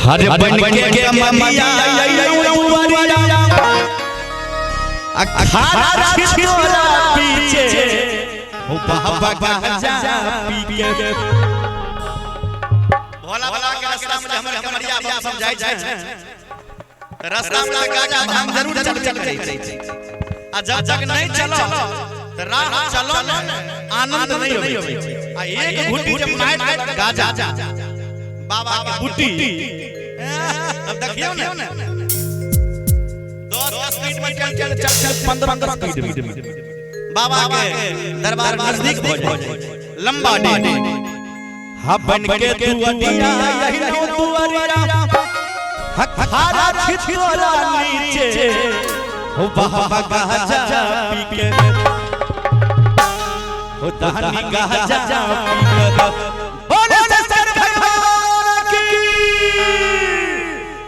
हर बन के ममिया अखाड़ा छिछोरा पीछे हो बाबा गाजा पी के भोला भोला के रास्ता में हमर कमरिया हम समझाई छै रास्ता में गाजा हम जरूर चल जाई आ जब जग नहीं चलो त राह चलो न आनंद नहीं होई आ एक घुटी जब मार गाजा बाबा के बूटी अब देखियो ना 10 मिनट में चल 15 स्पीड में बाबा के दरबार नजदीक हो जाए लंबा डेढ़ हा बन के तू अटिया यही तू अरिया हखारा छिछोरा नीचे हो बाबा गाजा पी के हो दहनी गाजा पी के बोले सर भगवान की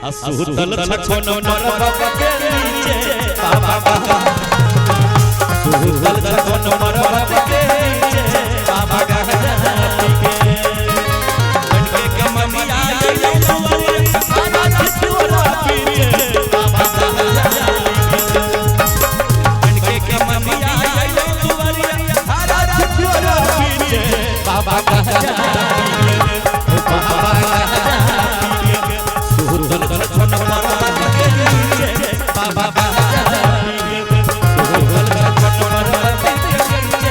असुतल छछन मरबा के नीचे बाबा गाजा असुतल छछन मरबा के नीचे बाबा गाजा पी के बन के कममिया यही तू अरिया हखारा छिछोरा पीछे बाबा गाजा बन के कममिया यही तू अरिया हखारा छिछोरा पीछे बाबा गाजा बाबा गाजा सुरदल छन मरबा के नीचे बाबा गाजा सुरदल छन मरबा के नीचे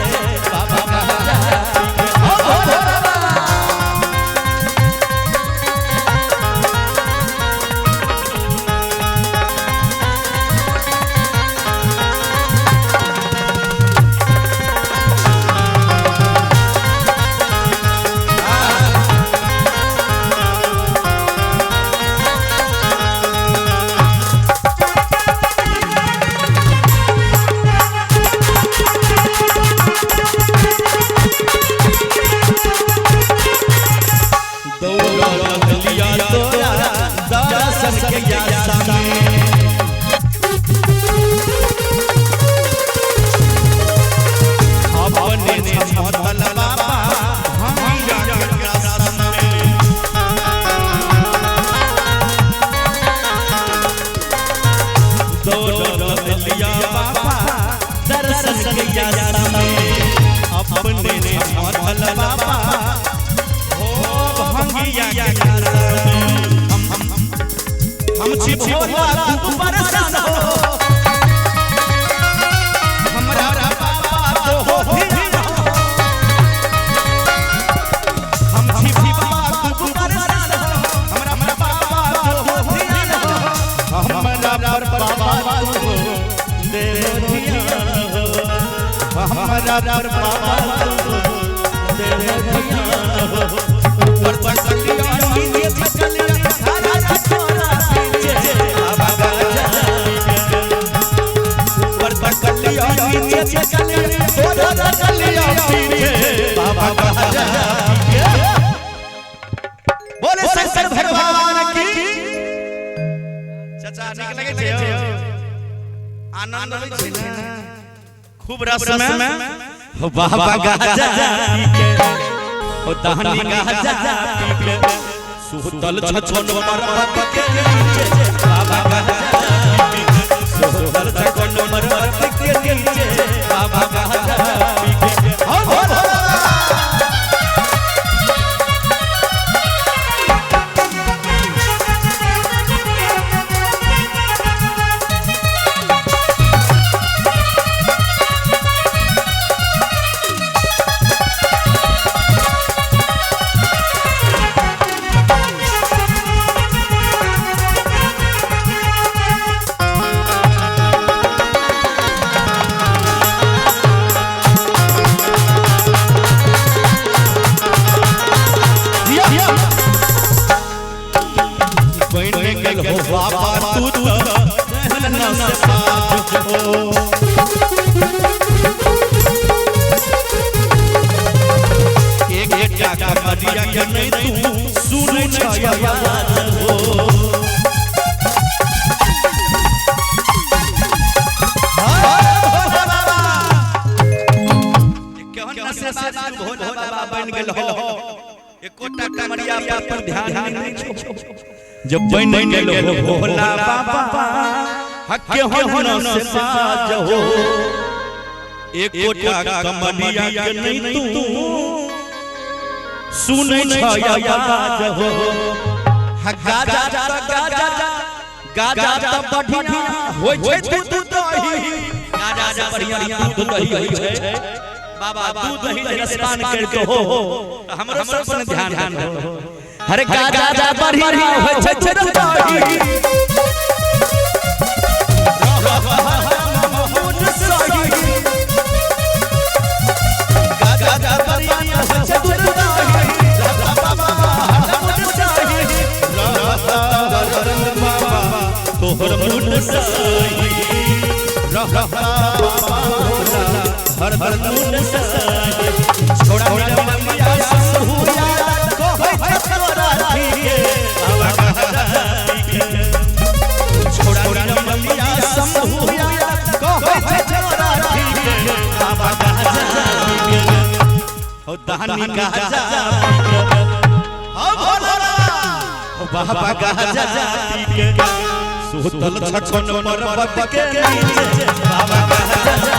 बाबा गाजा हो बोले शंकर भगवान की चाचा निक लगे छै आनंद होय छै ना खूब रस में हो बाबा गाजा पी के हो दहनी गाजा पी के सुतल छछन मरबा के नीचे बाबा गाजा पी के सुतल छछन मरबा के नीचे बाबा गाजा पी के हो एकोटा कमरिया पर ध्यान नहीं छो जब बन गेलो भोला बाबा हके होन से बाज हो एक कोटा कमरिया के नहीं तू सुनै छ आवाज हो गाजा गाजा गाजा त बढ़िया होय छै दूध दही गाजा बढ़िया दूध दही होय छै बाबा दूध दही रसपान कर के हो हमरो सब पर ध्यान हो हरे गाजा बढ़िया होय छै दूध दही गाजा बढ़िया होय छै दूध दही तोहर मुंड सही हर हर मुंड सही छोड़ा ममिया संहुया कहै छतरा के छोड़ा ममिया संहुया कहै छतरा के हो दहनी गाजा हो भोला हो बाबा गाजा पी के सुतल छछन पर्वत के नीचे बाबा गाजा